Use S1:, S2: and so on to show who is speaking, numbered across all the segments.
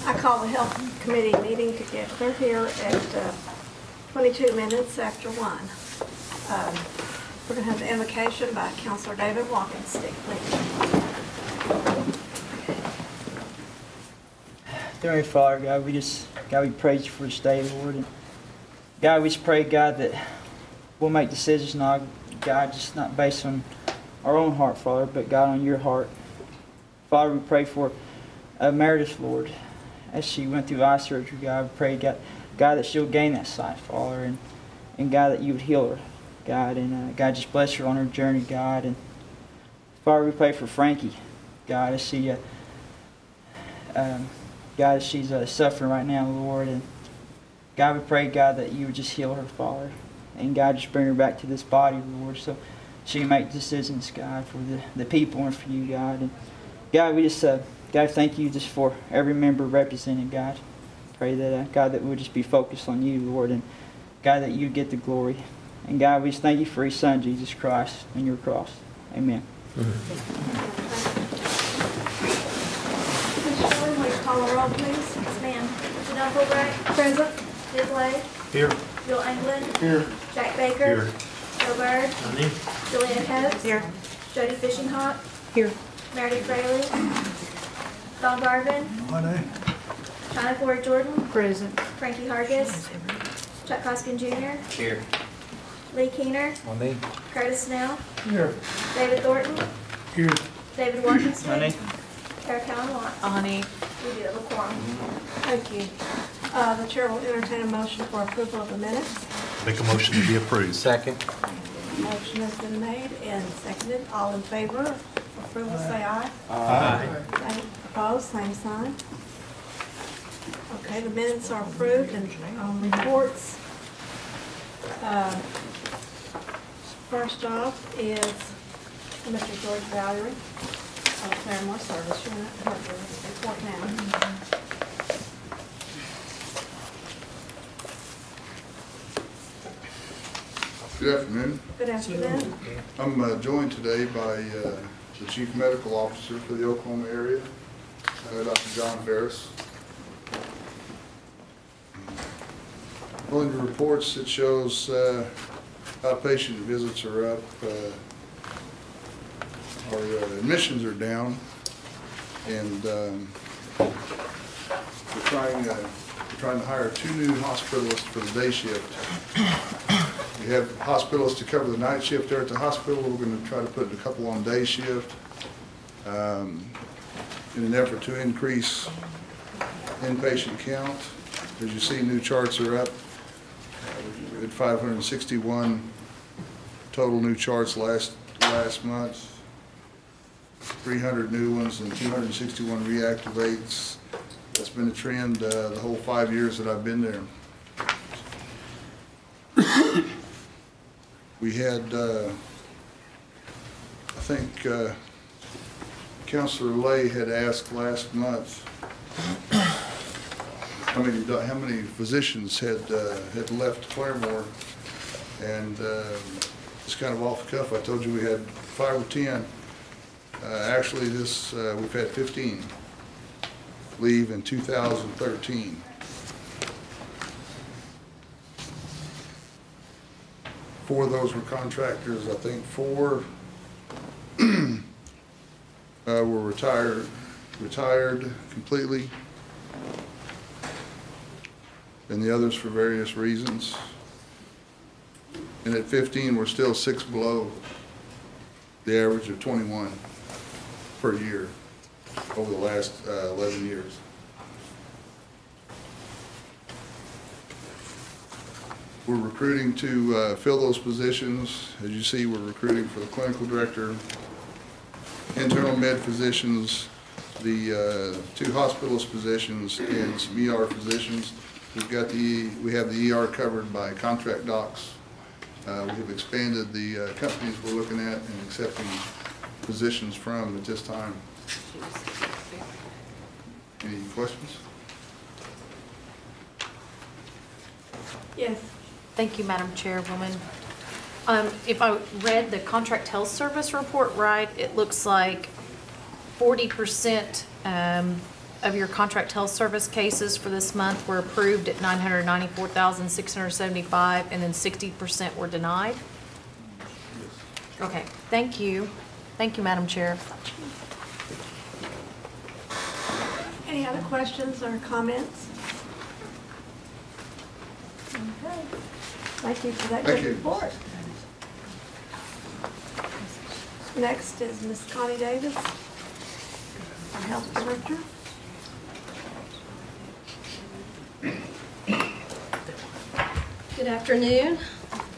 S1: I call the Health Committee meeting together here at 22 minutes after 1. We're going to have the invocation by Counselor David Walkenstick, please.
S2: Dear Father, God, we praise you for this day, Lord. And God, we just pray, God, that we'll make decisions now, God, just not based on our own heart, Father, but God, on your heart. Father, we pray for Meredith, Lord, as she went through eye surgery. God, we pray, God, that she'll gain that sight, Father, and God, that you would heal her, God, and God, just bless her on her journey, God. And Father, we pray for Frankie, God, as she, God, as she's suffering right now, Lord, and God, we pray, God, that you would just heal her, Father, and God, just bring her back to this body, Lord, so she can make decisions, God, for the people and for you, God. And God, we just, God, thank you just for every member represented, God. Pray that, God, that we'll just be focused on you, Lord, and God, that you get the glory. And God, we just thank you for your Son, Jesus Christ, and your cross. Amen.
S1: Ms. Shirley, will you call the roll, please?
S3: Yes, ma'am. Janelle Fulbright.
S1: Present.
S3: Liz Lay.
S4: Here.
S3: Bill England.
S4: Here.
S3: Jack Baker.
S4: Here.
S3: Joe Bird.
S4: Honey.
S3: Julianne Coates.
S1: Here.
S3: Jody Fishinghawk.
S1: Here.
S3: Meredith Fraley. Don Garvin.
S4: Honey.
S3: China Ford Jordan.
S1: Present.
S3: Frankie Hargis. Chuck Hoskin Jr.
S4: Here.
S3: Lee Keener.
S4: Honey.
S3: Curtis Snell.
S4: Here.
S3: David Thornton.
S4: Here.
S3: David Walkenstein.
S2: Honey.
S3: Tara Cowan Watts.
S1: Honey.
S3: We do have a quorum.
S1: Thank you. The chair will entertain a motion for approval of the minutes.
S5: Make a motion to be approved.
S4: Second.
S1: Motion has been made and seconded. All in favor of approval, say aye.
S4: Aye.
S1: Any opposed, same sign. Okay, the minutes are approved, and reports. First off is Mr. George Valerie of Claremore Service Unit. Report now.
S6: Good afternoon.
S1: Good afternoon.
S6: I'm joined today by the Chief Medical Officer for the Oklahoma area, Dr. John Ferris. Well, in the reports, it shows outpatient visits are up, our admissions are down, and we're trying to hire 2 new hospitalists for the day shift. We have hospitalists to cover the night shift there at the hospital. We're going to try to put a couple on day shift in an effort to increase inpatient count. As you see, new charts are up. We had 561 total new charts last month, 300 new ones and 261 reactivates. That's been a trend the whole 5 years that I've been there. We had, I think Counselor Lay had asked last month how many physicians had left Claremore, and just kind of off the cuff, I told you we had 5 or 10. Actually, we've had 15 leave in 2013. 4 of those were contractors. I think 4 were retired completely, and the others for various reasons. And at 15, we're still 6 below the average of 21 per year over the last 11 years. We're recruiting to fill those positions. As you see, we're recruiting for the clinical director, internal med physicians, the 2 hospitalist positions, and some ER physicians. We have the ER covered by contract docs. We have expanded the companies we're looking at and accepting positions from at this time. Any questions?
S1: Yes.
S7: Thank you, Madam Chairwoman. If I read the contract health service report right, it looks like 40% of your contract health service cases for this month were approved at 994,675, and then 60% were denied? Okay, thank you. Thank you, Madam Chair.
S1: Any other questions or comments? Okay. Thank you for that
S6: Thank
S1: good
S6: you.
S1: report. Next is Ms. Connie Davis, our health director.
S4: Good afternoon.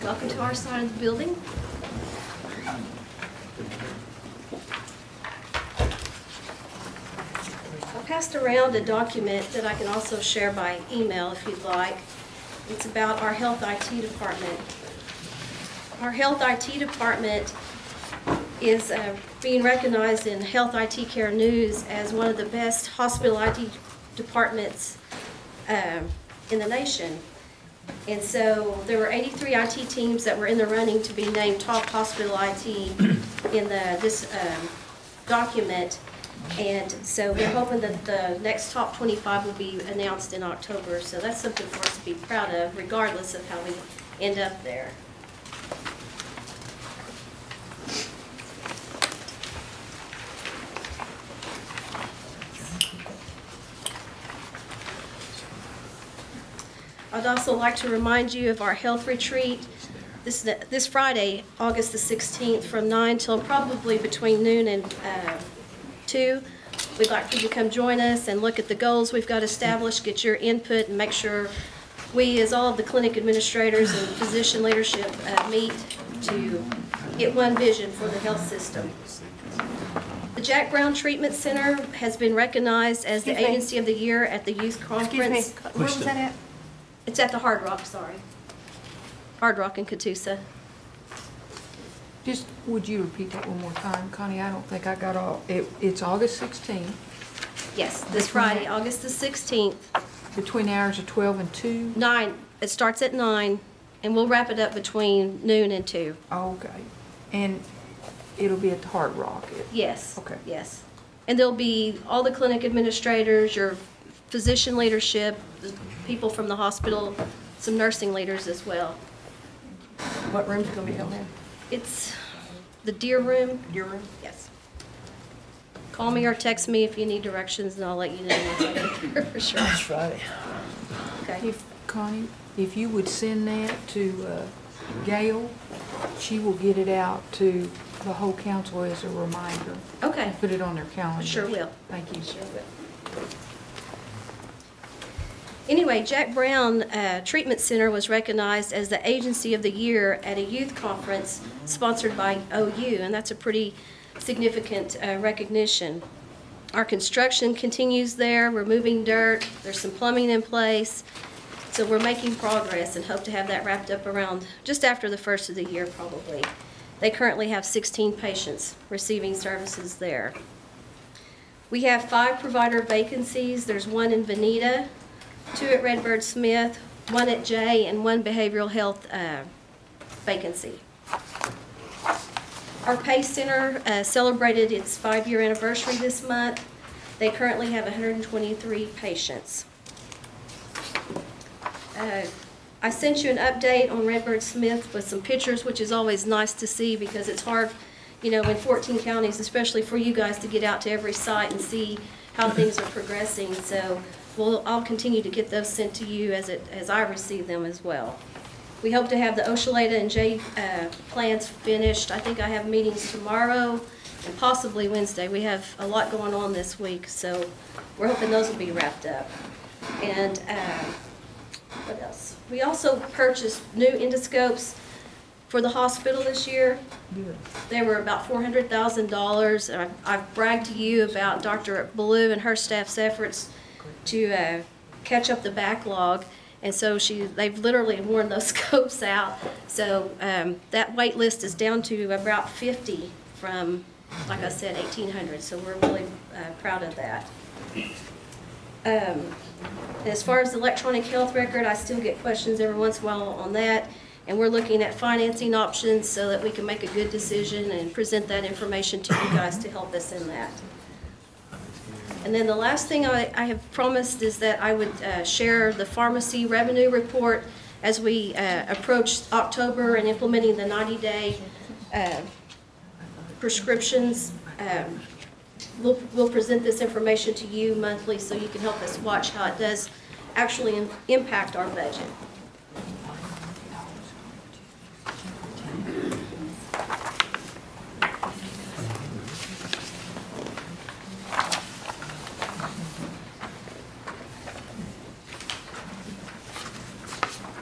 S4: Welcome to our side of the building. I passed around a document that I can also share by email if you'd like. It's about our health IT department. Our health IT department is being recognized in Health IT Care News as one of the best hospital IT departments in the nation. And so there were 83 IT teams that were in the running to be named top hospital IT in this document. And so we're hoping that the next top 25 will be announced in October. So that's something for us to be proud of, regardless of how we end up there. I'd also like to remind you of our health retreat this Friday, August the 16th, from 9 till probably between noon and 2. We'd like for you to come join us and look at the goals we've got established, get your input, and make sure we, as all of the clinic administrators and physician leadership, meet to get one vision for the health system. The Jack Brown Treatment Center has been recognized as the
S1: Excuse me.
S4: Agency of the Year at the Youth Conference.
S1: Excuse me, where was that at?
S4: It's at the Hard Rock, sorry. Hard Rock in Catoosa.
S5: Just, would you repeat that one more time, Connie? I don't think I got all, it's August 16th,
S4: Yes, this Friday, August the 16th,
S5: between the hours of 12 and 2?
S4: 9. It starts at 9, and we'll wrap it up between noon and 2.
S5: Okay. And it'll be at the Hard Rock?
S4: Yes.
S5: Okay.
S4: Yes. And there'll be all the clinic administrators, your physician leadership, the people from the hospital, some nursing leaders as well.
S5: What room's going to be held in?
S4: It's the Deer Room.
S5: Your room?
S4: Yes. Call me or text me if you need directions, and I'll let you know once I get there for sure.
S2: That's Friday.
S4: Okay.
S5: Connie, if you would send that to Gail, she will get it out to the whole council as a reminder.
S4: Okay.
S5: Put it on their calendar.
S4: Sure will.
S5: Thank you.
S4: Sure will. Anyway, Jack Brown Treatment Center was recognized as the Agency of the Year at a youth conference sponsored by OU, and that's a pretty significant recognition. Our construction continues there. We're moving dirt. There's some plumbing in place. So we're making progress and hope to have that wrapped up around just after the first of the year probably. They currently have 16 patients receiving services there. We have 5 provider vacancies. There's 1 in Veneta, 2 at Redbird Smith, 1 at Jay, and 1 behavioral health vacancy. Our PACE Center celebrated its 5-year anniversary this month. They currently have 123 patients. I sent you an update on Redbird Smith with some pictures, which is always nice to see because it's hard, you know, in 14 counties, especially for you guys to get out to every site and see how things are progressing. So I'll continue to get those sent to you as I receive them as well. We hope to have the Oshaleta and J plans finished. I think I have meetings tomorrow and possibly Wednesday. We have a lot going on this week, so we're hoping those will be wrapped up. And what else? We also purchased new endoscopes for the hospital this year. They were about $400,000. I've bragged to you about Dr. Ballou and her staff's efforts to catch up the backlog, and so they've literally worn those scopes out. So that wait list is down to about 50 from, like I said, 1,800. So we're really proud of that. As far as the electronic health record, I still get questions every once in a while on that, and we're looking at financing options so that we can make a good decision and present that information to you guys to help us in that. And then the last thing I have promised is that I would share the pharmacy revenue report as we approach October and implementing the 90-day prescriptions. We'll present this information to you monthly so you can help us watch how it does actually impact our budget.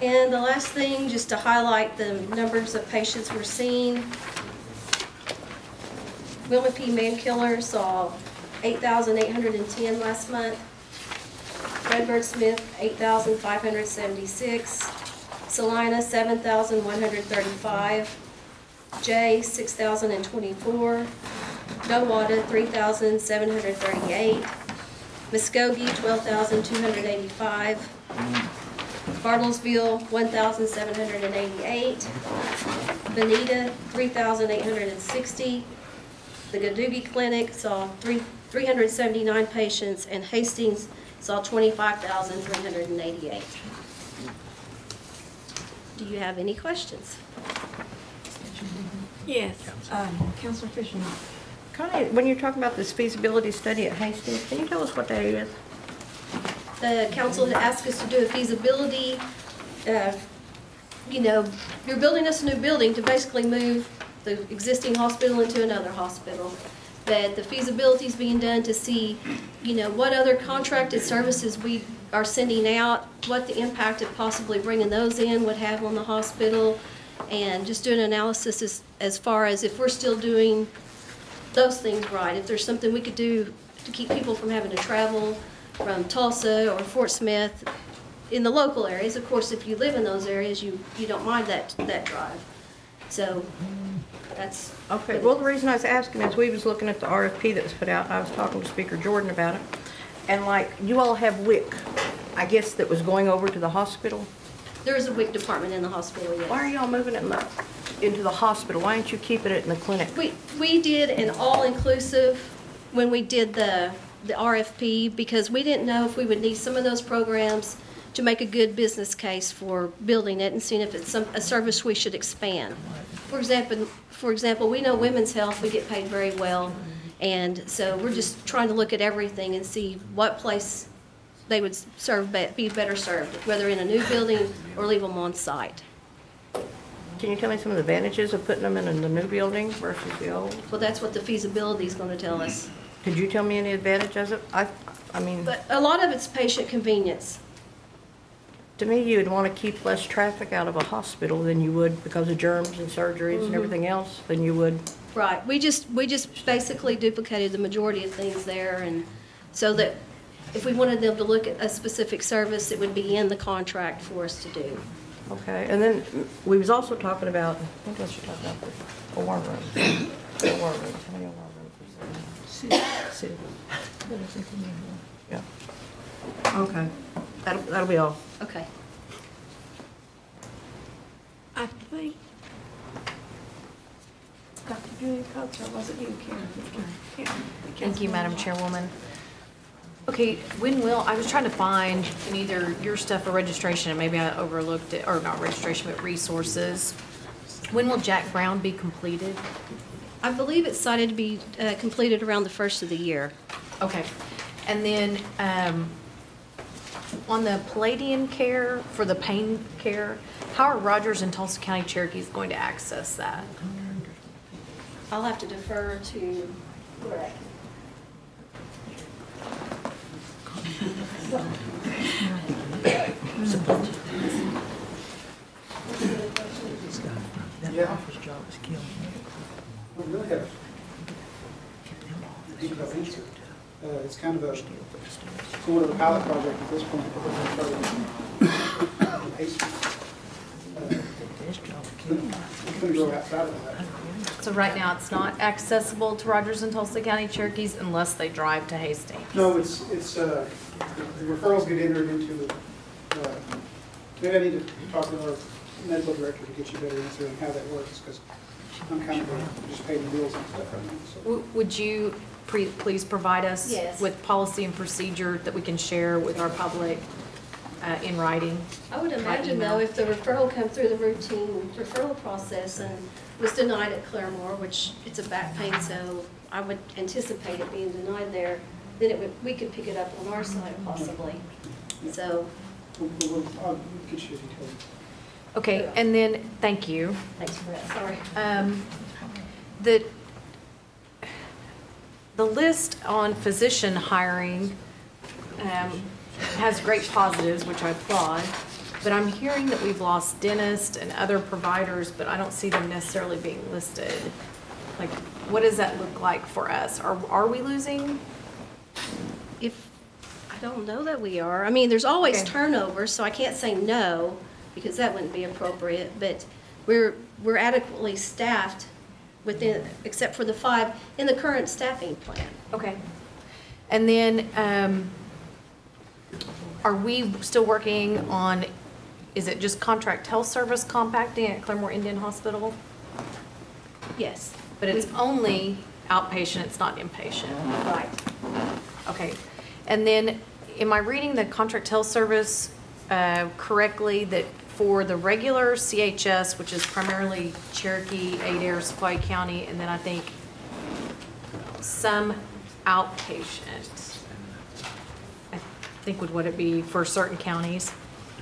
S4: And the last thing, just to highlight the numbers of patients we're seeing. Wilma P. Mankiller saw 8,810 last month. Redbird Smith, 8,576. Salina, 7,135. Jay, 6,024. Nowata, 3,738. Muskogee, 12,285. Bartlesville, 1,788. Bonita, 3,860. The Gadoogie Clinic saw 379 patients, and Hastings saw 25,388. Do you have any questions?
S1: Yes, Councilor Fisher.
S8: Connie, when you're talking about this feasibility study at Hastings, can you tell us what that is?
S4: The council had asked us to do a feasibility. You know, you're building us a new building to basically move the existing hospital into another hospital. That the feasibility is being done to see, you know, what other contracted services we are sending out, what the impact of possibly bringing those in would have on the hospital, and just doing an analysis as far as if we're still doing those things right, if there's something we could do to keep people from having to travel from Tulsa or Fort Smith in the local areas. Of course, if you live in those areas, you don't mind that drive. So that's
S8: Okay, well, the reason I was asking is we was looking at the RFP that was put out, and I was talking to Speaker Jordan about it. And like, you all have WIC, I guess, that was going over to the hospital.
S4: there is a WIC department in the hospital. Yes.
S8: Why are y'all moving it into the hospital? Why aren't you keeping it in the clinic?
S4: We did an all-inclusive when we did the RFP, because we didn't know if we would need some of those programs to make a good business case for building it and seeing if it's a service we should expand. For example, we know women's health, we get paid very well, and so we're just trying to look at everything and see what place they would be better served, whether in a new building or leave them on site.
S8: Can you tell me some of the advantages of putting them in the new building versus the old?
S4: Well, that's what the feasibility is going to tell us.
S8: Could you tell me any advantages of it? I mean,
S4: But a lot of it's patient convenience.
S8: to me, you would want to keep less traffic out of a hospital than you would because of germs and surgeries and everything else than you would.
S4: Right. We just basically duplicated the majority of things there, and so that if we wanted them to look at a specific service, it would be in the contract for us to do.
S8: Okay, and then we was also talking about, what else you talking about? OR rooms. OR rooms, how many OR rooms is there? City. Yeah. Okay, that'll be all.
S4: Okay.
S1: I think Dr. Julia Coates, or was it you, Karen?
S7: Thank you, Madam Chairwoman. Okay, I was trying to find in either your stuff or registration, and maybe I overlooked it, or not registration, but resources. When will Jack Brown be completed?
S4: I believe it's cited to be completed around the first of the year.
S7: Okay, and then on the Palladian care, for the pain care, how are Rogers and Tulsa County Cherokees going to access that?
S4: I'll have to defer to Greg.
S9: Yeah. We really have it's kind of a sort of a pilot project at this point. It's going to go outside of that.
S7: So right now, it's not accessible to Rogers and Tulsa County Cherokees unless they drive to Hastings?
S9: No, it's the referrals get entered into, maybe I need to talk to our medical director to get you a better answer on how that works, because I'm kind of just paying the bills and stuff right now. So.
S7: Would you please provide us
S4: Yes.
S7: with policy and procedure that we can share with our public in writing?
S4: I would
S7: By
S4: imagine
S7: email.
S4: though, if the referral come through the routine referral process and was denied at Claremore, which it's a back pain, so I would anticipate it being denied there, then we could pick it up on our side possibly. So,
S9: I'll get you the details.
S7: Okay, and then, thank you.
S4: thanks for that, sorry.
S7: The list on physician hiring has great positives, which I applaud, but I'm hearing that we've lost dentists and other providers, but I don't see them necessarily being listed. Like, what does that look like for us? Are we losing?
S4: I don't know that we are. I mean, there's always
S7: Okay.
S4: turnover, so I can't say no, because that wouldn't be appropriate, but we're adequately staffed within, except for the 5 in the current staffing plan.
S7: Okay. And then, are we still working on, is it just contract health service compacting at Claremore Indian Hospital?
S4: Yes.
S7: But it's only outpatient, it's not inpatient?
S4: Right.
S7: Okay. And then, am I reading the contract health service correctly, that for the regular CHS, which is primarily Cherokee, Adair, Sequoia County, and then I think some outpatient, I think would what it be for certain counties,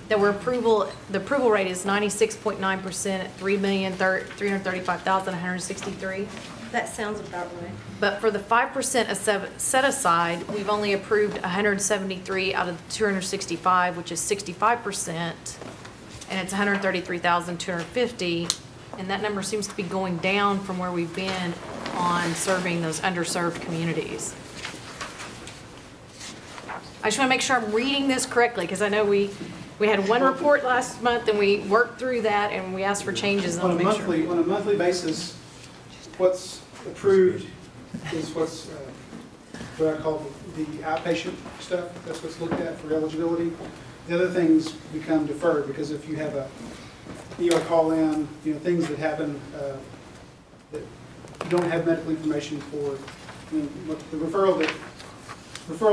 S7: that the approval rate is 96.9% at $3,335,163.
S4: That sounds about right.
S7: But for the 5% set aside, we've only approved 173 out of the 265, which is 65%, and it's 133,250, and that number seems to be going down from where we've been on serving those underserved communities. I just want to make sure I'm reading this correctly, because I know we had one report last month, and we worked through that, and we asked for changes.
S9: On a monthly basis, what's approved is what's, what I call the outpatient stuff. That's what's looked at for eligibility. The other things become deferred, because if you have a ER call-in, things that happen that you don't have medical information for, the referral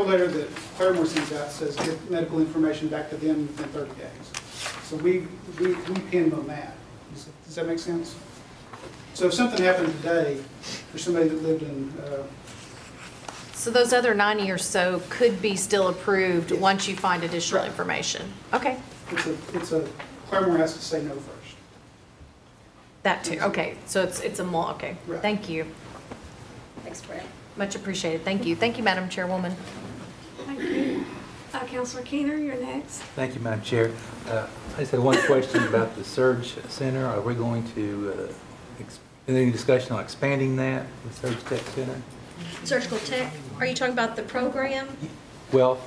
S9: letter that Claremore sends out says get medical information back to them within 30 days. So we pinned on that. Does that make sense? So if something happened today for somebody that lived in...
S7: So those other 90 or so could be still approved
S9: Yes.
S7: once you find additional
S9: Right.
S7: information? Okay,
S9: Claremore has to say no first.
S7: that too, okay, so it's a okay,
S9: Right.
S7: thank you.
S4: Thanks, Brad.
S7: Much appreciated, thank you. Thank you, Madam Chairwoman.
S1: Thank you. Counselor Keener, you're next.
S10: Thank you, Madam Chair. I just had one question about the Surge Center. Are we going to, any discussion on expanding that, the Surge Tech Center?
S4: Surgical tech, are you talking about the program?
S10: Well,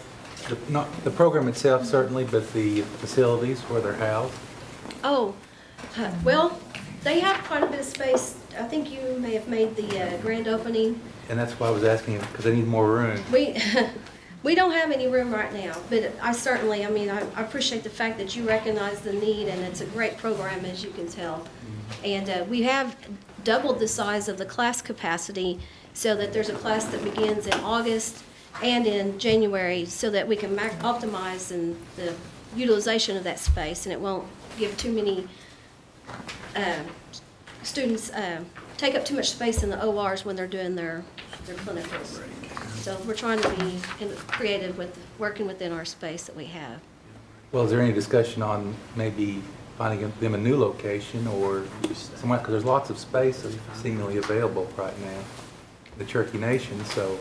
S10: not the program itself certainly, but the facilities where they're housed.
S4: Oh, well, they have quite a bit of space. I think you may have made the grand opening.
S10: And that's why I was asking, because they need more room.
S4: We don't have any room right now, but I certainly, I appreciate the fact that you recognize the need, and it's a great program, as you can tell. And we have doubled the size of the class capacity so that there's a class that begins in August and in January, so that we can optimize in the utilization of that space, and it won't give too many students take up too much space in the ORs when they're doing their clinicals. So we're trying to be creative with working within our space that we have.
S10: Well, is there any discussion on maybe finding them a new location or somewhere, because there's lots of space seemingly available right now, the Cherokee Nation, so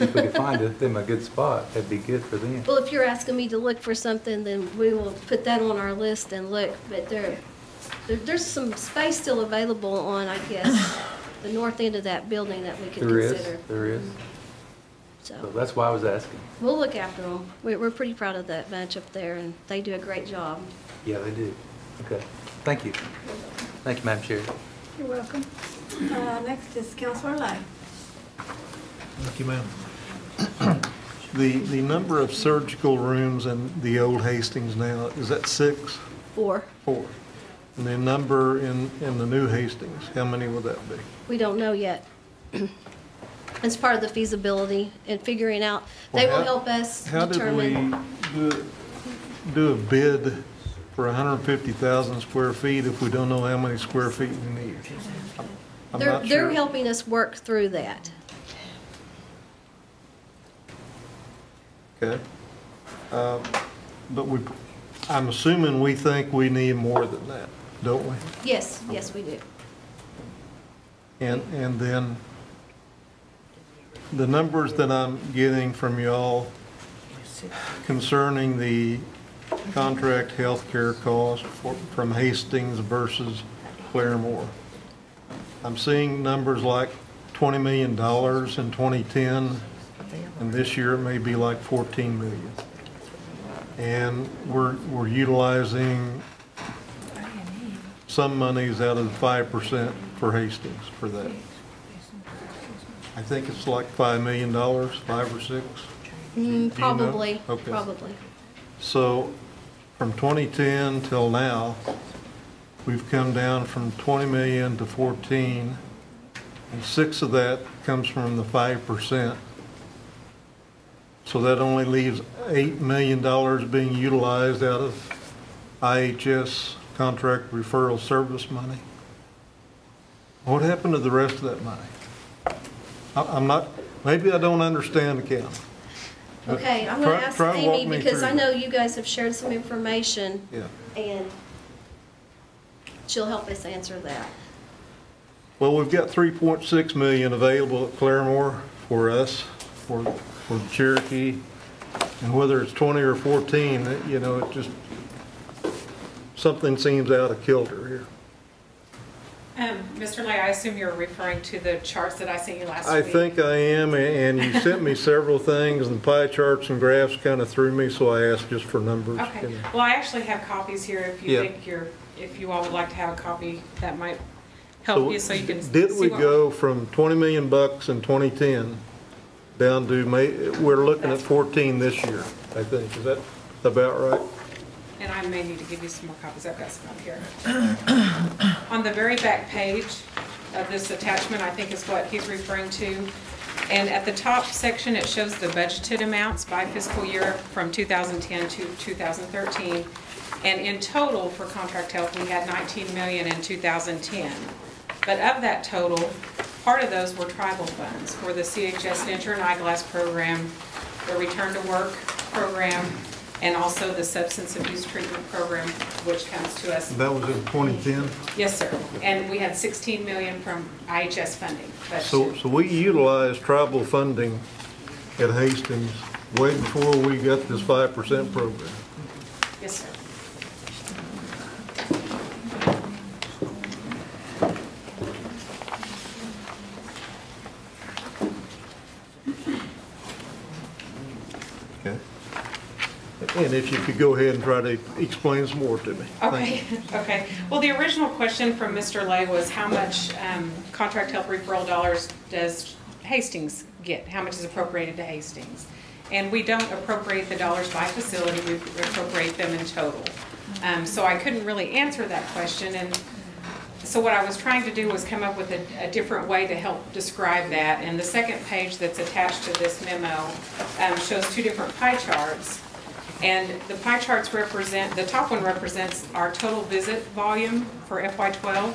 S10: if we could find them a good spot, that'd be good for them.
S4: Well, if you're asking me to look for something, then we will put that on our list and look, but there's some space still available on, I guess, the north end of that building that we could consider.
S10: There is. So
S4: So
S10: that's why I was asking.
S4: we'll look after them. We're pretty proud of that bunch up there, and they do a great job.
S10: Yeah, they do. Okay. Thank you. Thank you, Madam Chair.
S1: You're welcome. Next is Counselor Lay.
S11: Thank you, ma'am. The number of surgical rooms in the old Hastings now, is that 6?
S4: 4.
S11: 4. And the number in the new Hastings, how many will that be?
S4: We don't know yet. It's part of the feasibility and figuring out, they will help us
S11: How did we
S4: determine.
S11: do a bid for 150,000 square feet if we don't know how many square feet we need? I'm
S4: They're,
S11: not
S4: they're
S11: sure.
S4: helping us work through that.
S11: Okay. But I'm assuming we think we need more than that, don't we?
S4: Yes, yes, we do.
S11: And then the numbers that I'm getting from y'all concerning the contract health care cost from Hastings versus Claremore. I'm seeing numbers like $20 million in 2010, and this year it may be like 14 million. And we're utilizing some monies out of the 5% for Hastings for that. I think it's like $5 million, 5 or 6. Do you know?
S4: Probably,
S11: Okay.
S4: probably.
S11: So from 2010 till now, we've come down from 20 million to 14, and 6 of that comes from the 5%. So that only leaves $8 million being utilized out of IHS contract referral service money. What happened to the rest of that money? I'm not, maybe I don't understand accounting. but
S4: Okay, I'm gonna ask
S11: try to walk
S4: Amy,
S11: me
S4: because
S11: through
S4: I know
S11: that.
S4: you guys have shared some information,
S11: Yeah.
S4: and she'll help us answer that.
S11: Well, we've got 3.6 million available at Claremore for us, for Cherokee, and whether it's 20 or 14, you know, it just, something seems out of kilter here.
S12: Mr. Lay, I assume you're referring to the charts that I sent you last
S11: I
S12: week?
S11: think I am, and you sent me several things, and pie charts and graphs kind of threw me, so I asked just for numbers.
S12: Okay, well, I actually have copies here if you
S11: Yeah.
S12: think if you all would like to have a copy, that might
S11: So
S12: help you so you can see
S11: did we
S12: what-
S11: go from 20 million bucks in 2010 down to, we're looking at 14 this year, I think. Is that about right?
S12: And I may need to give you some more copies, I've got some up here. On the very back page of this attachment, I think is what he's referring to. And at the top section, it shows the budgeted amounts by fiscal year from 2010 to 2013. And in total for contract health, we had 19 million in 2010. But of that total, part of those were tribal funds for the CHS Denture and Eyeglass program, the Return to Work program, and also the substance abuse treatment program, which comes to us.
S11: That was in 2010?
S12: Yes, sir. And we had 16 million from IHS funding.
S11: So we utilized tribal funding at Hastings way before we got this 5% program.
S12: Yes, sir.
S11: Okay. And if you could go ahead and try to explain some more to me.
S12: Okay, okay. Well, the original question from Mr. Lay was how much contract health referral dollars does Hastings get? How much is appropriated to Hastings? And we don't appropriate the dollars by facility, we appropriate them in total. So I couldn't really answer that question, and so what I was trying to do was come up with a different way to help describe that. And the second page that's attached to this memo shows two different pie charts. And the pie charts represent, the top one represents our total visit volume for FY12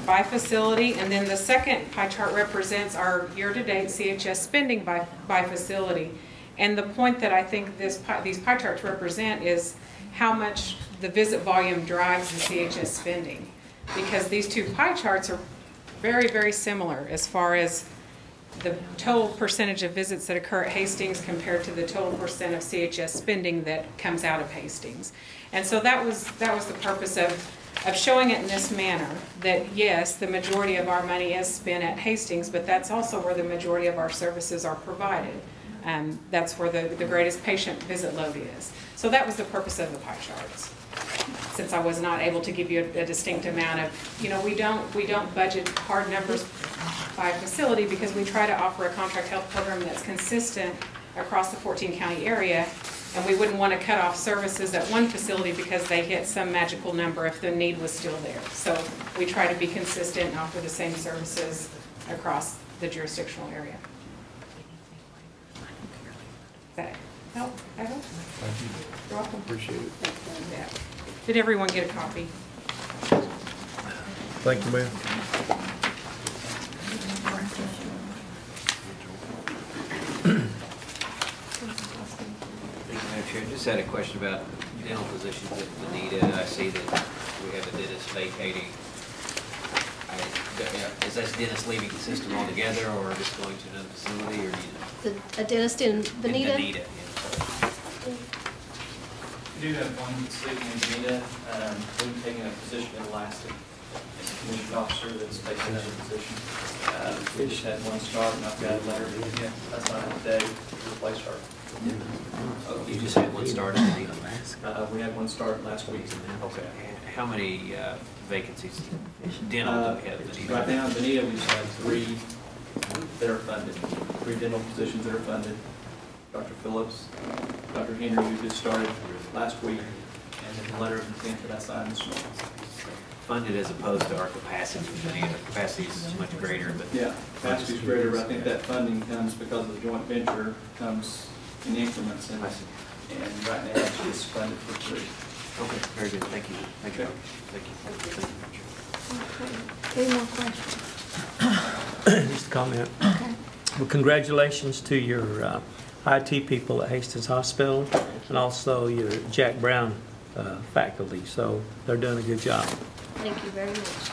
S12: by facility, and then the second pie chart represents our year-to-date CHS spending by facility. And the point that I think these pie charts represent is how much the visit volume drives the CHS spending. Because these two pie charts are very, very similar as far as the total percentage of visits that occur at Hastings compared to the total percent of CHS spending that comes out of Hastings. And so that was the purpose of showing it in this manner, that yes, the majority of our money is spent at Hastings, but that's also where the majority of our services are provided. That's where the greatest patient visit load is. So that was the purpose of the pie charts. Since I was not able to give you a distinct amount of, you know, we don't budget hard numbers by facility because we try to offer a contract health program that's consistent across the 14-county area, and we wouldn't want to cut off services at one facility because they hit some magical number if the need was still there. So we try to be consistent and offer the same services across the jurisdictional area. Is that help? I hope. You're welcome.
S6: Appreciate it.
S12: Yeah. Did everyone get a copy?
S11: Thank you, ma'am.
S13: Thank you, Madam Chair. Just had a question about dental positions at Bonita. I see that we have a dentist vacating. Is that dentist leaving the system altogether or just going to another facility, or do you know?
S4: A dentist in Bonita?
S13: In Bonita, yeah.
S14: We do have one sleeping in Bonita. We've taken a position in Elastic as a commissioned officer that's taking that position. We just had one start, and I've got a letter that's not today to replace her.
S13: Oh, you just had one start in Bonita?
S14: We had one start last week.
S13: Okay. How many vacancies dental do we have in Bonita?
S14: Right now in Bonita, we just have 3 that are funded, 3 dental positions that are funded. Dr. Phillips, Dr. Henry, who just started last week, and then the letter of intent that I signed this morning.
S13: Funded as opposed to our capacity in Bonita. Our capacity is much greater, but.
S14: Yeah, capacity is greater, but I think that funding comes because of the joint venture, comes in increments, and right now it's just funded for 3.
S13: Okay, very good. Thank you. Thank you. Thank you.
S1: Okay. Any more questions?
S15: Just a comment.
S1: Okay.
S15: Well, congratulations to your IT people at Hastings Hospital and also your Jack Brown faculty. So they're doing a good job.
S4: Thank you very much.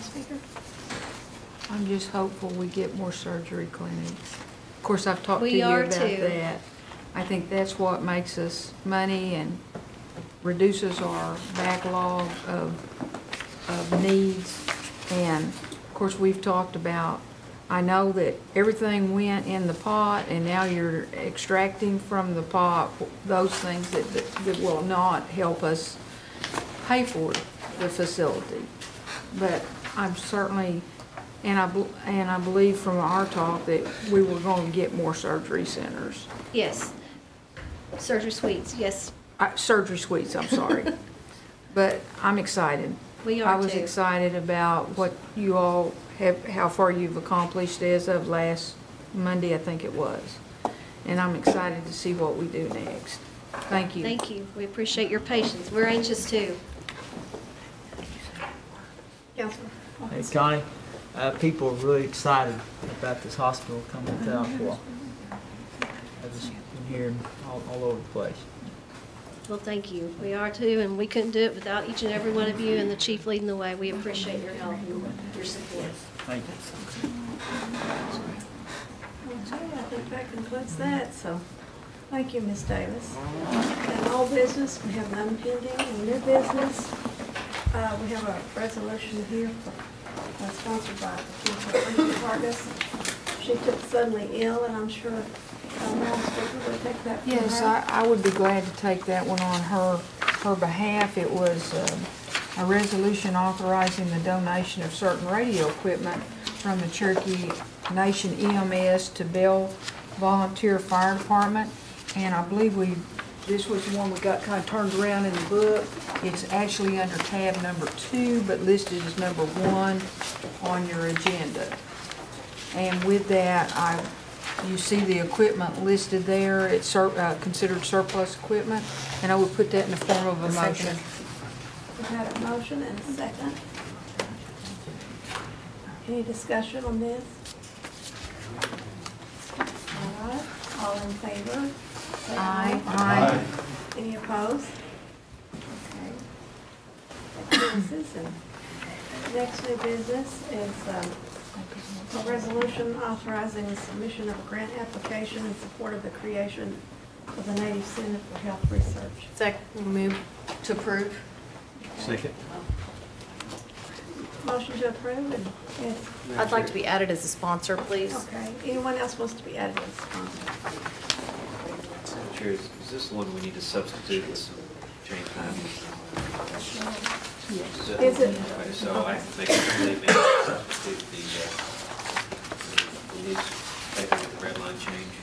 S1: Speaker?
S5: I'm just hopeful we get more surgery clinics. Of course, I've talked to
S4: We
S5: you
S4: are
S5: about
S4: too.
S5: that. I think that's what makes us money and reduces our backlog of needs. And of course, we've talked about, I know that everything went in the pot and now you're extracting from the pot those things that will not help us pay for the facility. But I'm certainly, and I believe from our talk that we were going to get more surgery centers.
S4: Yes. Surgery suites, yes.
S5: Surgery suites, I'm sorry. But I'm excited.
S4: We are
S5: I was
S4: too.
S5: excited about what you all have, how far you've accomplished as of last Monday, I think it was. And I'm excited to see what we do next. Thank you.
S4: Thank you. We appreciate your patience. We're anxious too.
S1: Councilor?
S2: Hey, Connie, people are really excited about this hospital coming to Alcoa. I've just been hearing all over the place.
S4: Well, thank you. We are too, and we couldn't do it without each and every one of you and the chief leading the way. We appreciate your help and your support.
S2: Thank you.
S1: Okay, I think that concludes that, so thank you, Ms. Davis. And all business, we have none pending, and new business, we have a resolution here sponsored by Councilor Vargas. She took suddenly ill, and I'm sure Madam Speaker would take that from her.
S5: Yes, I would be glad to take that one on her behalf. It was a resolution authorizing the donation of certain radio equipment from the Cherokee Nation EMS to Bell Volunteer Fire Department. And I believe this was the one we got kind of turned around in the book. It's actually under tab number 2, but listed as number 1 on your agenda. And with that, you see the equipment listed there. It's considered surplus equipment, and I would put that in the form of a motion.
S1: We've had a motion and a second. Any discussion on this? All right, all in favor? Say
S5: Aye.
S1: Aye. Any opposed? Okay. That passes. And next new business is a resolution authorizing the submission of a grant application in support of the creation of the Native Center for Health Research.
S7: Second, move to approve.
S15: Second.
S1: Motion to approve, and yes.
S7: I'd like to be added as a sponsor, please.
S1: Okay. Anyone else wants to be added as a sponsor?
S13: Madam Chair, is this the one we need to substitute with some change time?
S1: Yes.
S13: Is
S1: it?
S13: Okay, so I make a statement to substitute the newspaper with the red line change.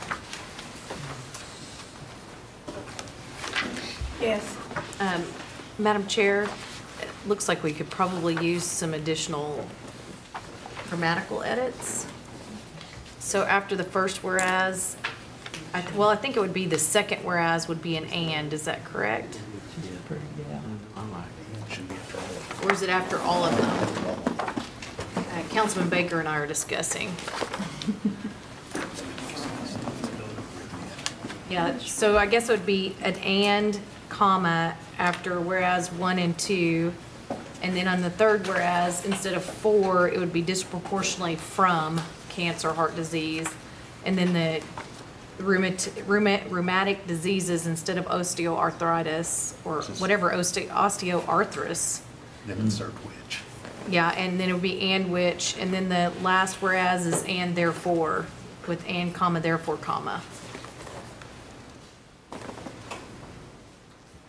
S1: Yes.
S7: Madam Chair, looks like we could probably use some additional grammatical edits. So after the first whereas, I think it would be the second whereas would be an and, is that correct? Or is it after all of them? Councilman Baker and I are discussing. Yeah, so I guess it would be an and, comma, after whereas 1 and 2, and then on the third whereas, instead of for, it would be disproportionately from cancer, heart disease, and then the rheumatic diseases instead of osteoarthritis, or whatever, osteoarthritis.
S6: Then insert which.
S7: Yeah, and then it would be and which, and then the last whereas is and therefore, with and, comma, therefore, comma.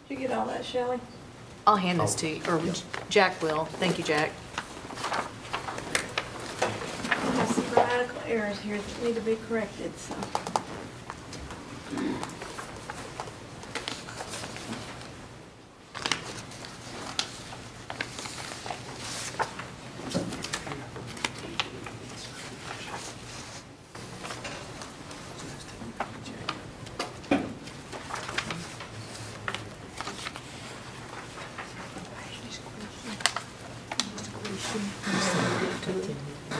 S1: Did you get all that, Shelley?
S7: I'll hand this to you, or Jack will. Thank you, Jack.
S1: I have some grammatical errors here that need to be corrected, so.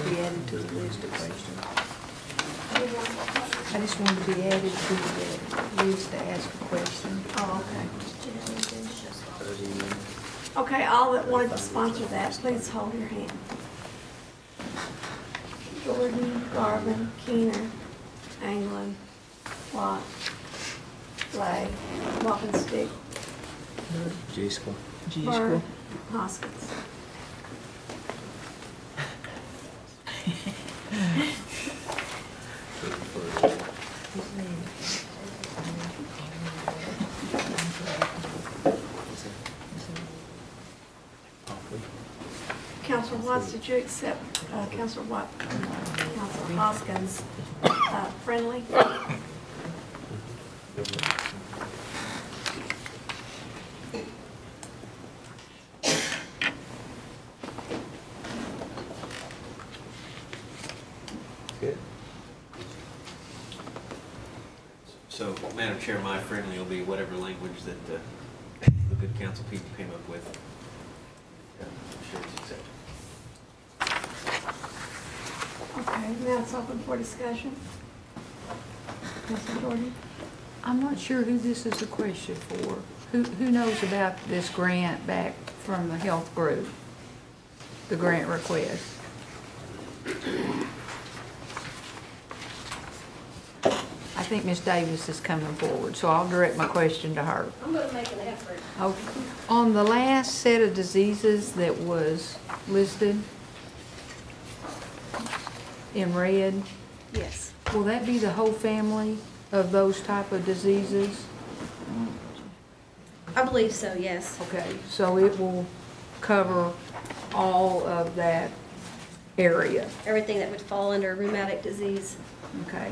S5: Be added to the list of questions. I just wanted to be added to the list to ask a question.
S1: Oh, okay. Okay, all that wanted to sponsor that, please hold your hand. Jordan, Garvin, Keener, Anglin, Watt, Lay, Walking Stick, Bird, Hoskins. Councilor Watts, did you accept Councilor Watt, Councilor Hoskins friendly?
S10: Good.
S13: So, Madam Chair, my friendly will be whatever language that the good council people came up with. I'm sure it's accepted.
S1: Okay, now it's open for discussion. Councilor Jordan?
S5: I'm not sure who this is a question for. Who knows about this grant back from the health group? The grant request? I think Ms. Davis is coming forward, so I'll direct my question to her.
S4: I'm gonna make an effort.
S5: Okay. On the last set of diseases that was listed in red,
S4: Yes.
S5: will that be the whole family of those type of diseases?
S4: I believe so, yes.
S5: Okay, so it will cover all of that area.
S4: Everything that would fall under rheumatic disease.
S5: Okay.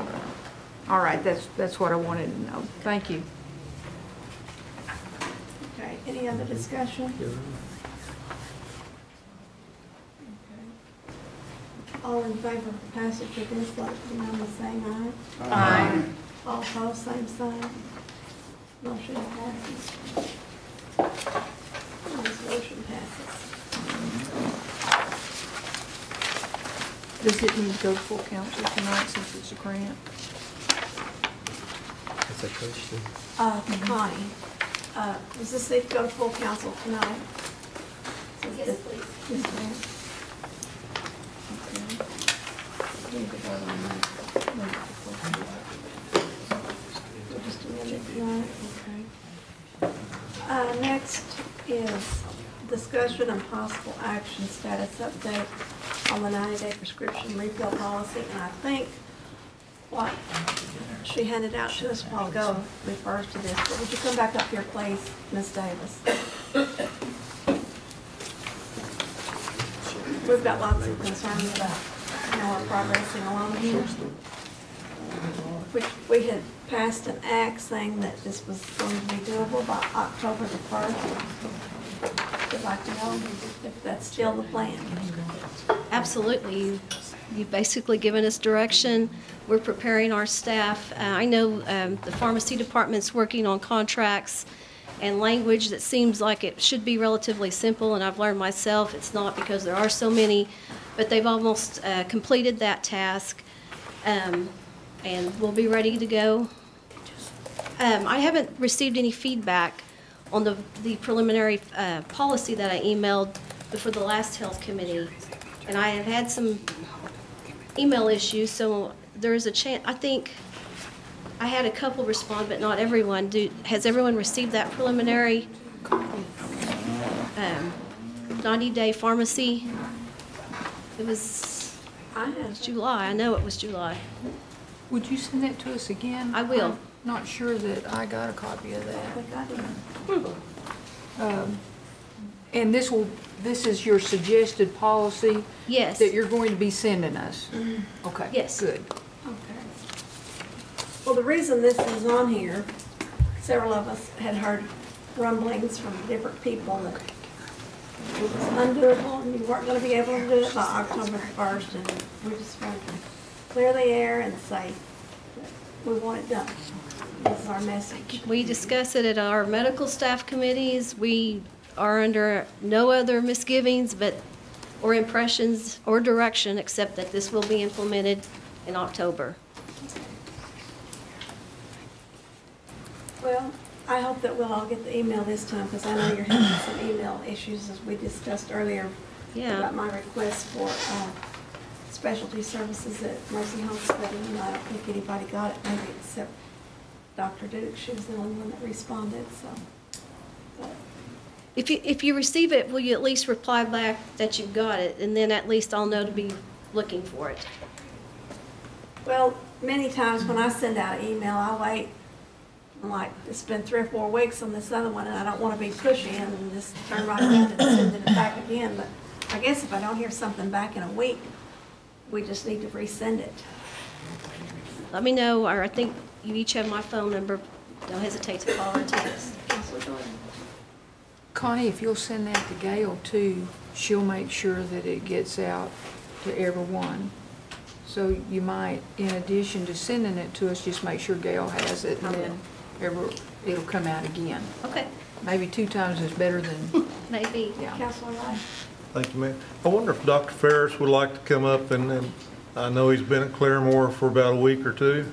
S5: All right, that's what I wanted to know. Thank you.
S1: Okay, any other discussion? All in favor of passage of this, let it be known by saying aye.
S7: Aye.
S1: All opposed, same sign. Motion passes. This motion passes.
S5: Does it need to go to full council tonight since it's a grant?
S15: That's a question.
S1: Connie, does this need to go to full council tonight?
S4: Yes, please.
S1: Yes, ma'am. Okay. Need to vote on that. Move it to full council. Just a minute, right, okay. Next is discussion and possible action status update on the 90-day prescription refill policy, and I think what she handed out to us a while ago refers to this, but would you come back up here, please, Ms. Davis? We've got lots of concerns about how we're progressing along here. We had passed an act saying that this was going to be doable by October the 1st. Did like to know if that's still the plan.
S4: Absolutely. You've basically given us direction. We're preparing our staff. I know the pharmacy department's working on contracts and language that seems like it should be relatively simple, and I've learned myself it's not because there are so many, but they've almost completed that task, and we'll be ready to go. I haven't received any feedback on the preliminary policy that I emailed before the last health committee, and I have had some email issues, so there is a chance. I think I had a couple respond, but not everyone. Has everyone received that preliminary 90-day pharmacy? It was July. I know it was July.
S5: Would you send that to us again?
S4: I will.
S5: I'm not sure that I got a copy of that. And this is your suggested policy?
S4: Yes.
S5: That you're going to be sending us? Okay.
S4: Yes.
S5: Good.
S1: Okay. Well, the reason this is on here, several of us had heard rumblings from different people that it was undoable and you weren't going to be able to do it by October 1st, and we just wanted to clear the air and say that we want it done. This is our message.
S4: We discuss it at our medical staff committees. We are under no other misgivings or impressions or direction except that this will be implemented in October.
S1: Well, I hope that we'll all get the email this time, because I know you're having some email issues, as we discussed earlier.
S4: Yeah.
S1: About my request for specialty services at Mercy Hospital, and I don't think anybody got it, maybe except Dr. Duke. She was the only one that responded, so. But
S4: If you receive it, will you at least reply back that you've got it, and then at least I'll know to be looking for it.
S1: well, many times when I send out an email, I wait. I'm like, it's been 3 or 4 weeks on this other one, and I don't want to be pushy and just turn right around and send it back again. But I guess if I don't hear something back in a week, we just need to resend it.
S4: Let me know, or I think you each have my phone number. Don't hesitate to call or text.
S5: Connie, if you'll send that to Gail too, she'll make sure that it gets out to everyone. So you might, in addition to sending it to us, just make sure Gail has it, and then it'll come out again.
S4: Okay.
S5: Maybe 2 times is better than,
S4: Maybe.
S5: yeah.
S1: Councilor Wright?
S11: Thank you, ma'am. I wonder if Dr. Ferris would like to come up, and I know he's been at Claremore for about a week or 2.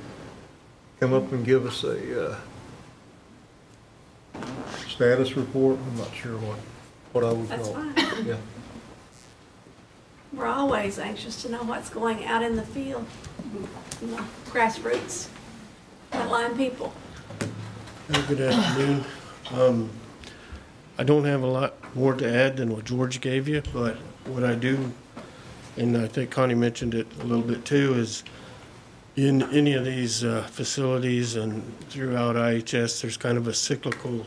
S11: Come up and give us a status report. I'm not sure what I would
S1: That's
S11: call it.
S1: fine.
S11: Yeah.
S1: We're always anxious to know what's going out in the field. You know, grassroots, frontline people.
S16: Good afternoon. I don't have a lot more to add than what George gave you, but what I do, and I think Connie mentioned it a little bit too, is in any of these facilities and throughout IHS, there's kind of a cyclical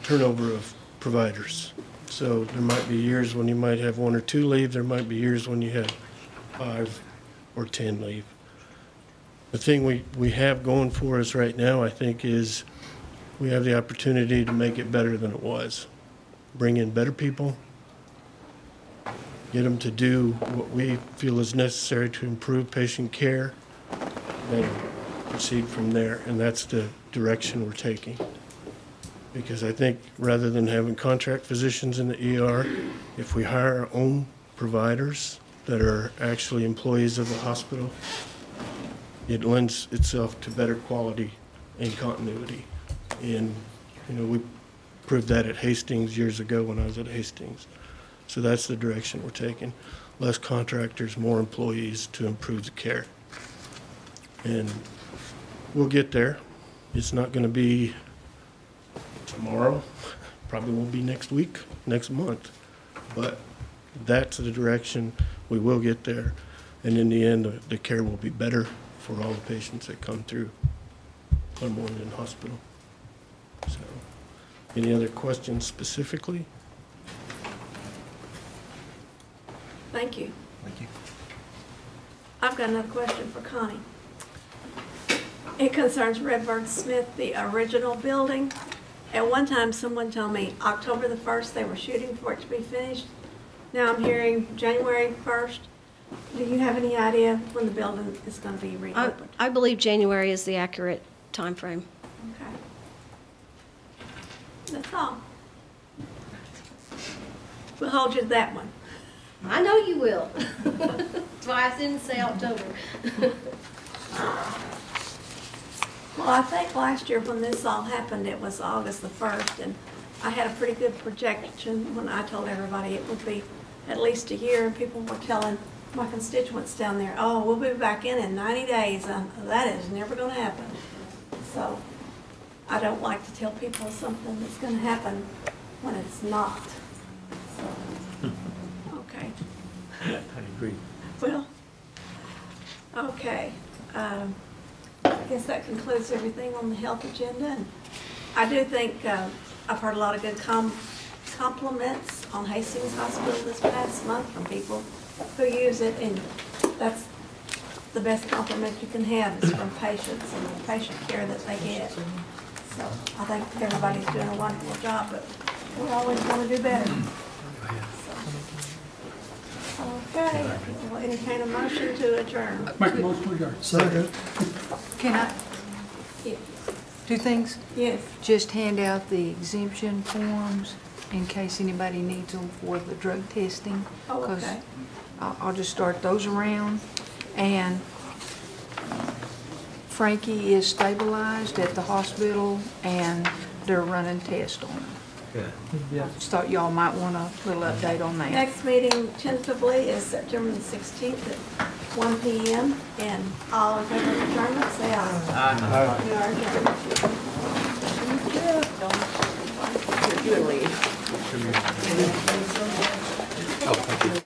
S16: turnover of providers. So there might be years when you might have 1 or 2 leave. There might be years when you have 5 or 10 leave. The thing we have going for us right now, I think, is we have the opportunity to make it better than it was. Bring in better people, get them to do what we feel is necessary to improve patient care, then proceed from there. And that's the direction we're taking. Because I think rather than having contract physicians in the ER, if we hire our own providers that are actually employees of the hospital, it lends itself to better quality and continuity. And, you know, we proved that at Hastings years ago when I was at Hastings. So that's the direction we're taking. Less contractors, more employees to improve the care. And we'll get there. It's not going to be tomorrow, probably won't be next week, next month, but that's the direction. We will get there, and in the end, the care will be better for all the patients that come through Claremore Hospital. So, any other questions specifically?
S1: Thank you.
S11: Thank you.
S1: I've got another question for Connie. It concerns Redbird Smith, the original building, At one time, someone told me October the 1st, they were shooting for it to be finished. Now I'm hearing January 1st. Do you have any idea when the building is going to be reopened?
S4: I believe January is the accurate timeframe.
S1: Okay. That's all. We'll hold you to that one.
S4: I know you will. That's why I didn't say October.
S1: Well, I think last year when this all happened, it was August the 1st, and I had a pretty good projection when I told everybody it would be at least a year, and people were telling my constituents down there, oh, we'll be back in 90 days. That is never going to happen. So I don't like to tell people something that's going to happen when it's not. So, okay.
S15: I agree.
S1: Well, okay. I guess that concludes everything on the health agenda. And I do think I've heard a lot of good compliments on Hastings Hospital this past month from people who use it, and that's the best compliment you can have is from patients and the patient care that they get. So I think everybody's doing a wonderful job, but we always want to do better. Okay, we'll entertain a motion to adjourn.
S9: Make a motion to adjourn.
S5: Second. Can I,
S1: Yeah.
S5: two things?
S1: Yes.
S5: Just hand out the exemption forms in case anybody needs them for the drug testing.
S1: Oh,
S5: 'cause
S1: okay.
S5: I'll just start those around. And Frankie is stabilized at the hospital and they're running tests on him. Just thought y'all might want a little update on that.
S1: Next meeting tentatively is September the 16th at 1 p.m. And all in favor of adjournment, say aye. We are adjourned.
S8: You leave.
S10: Oh, thank you.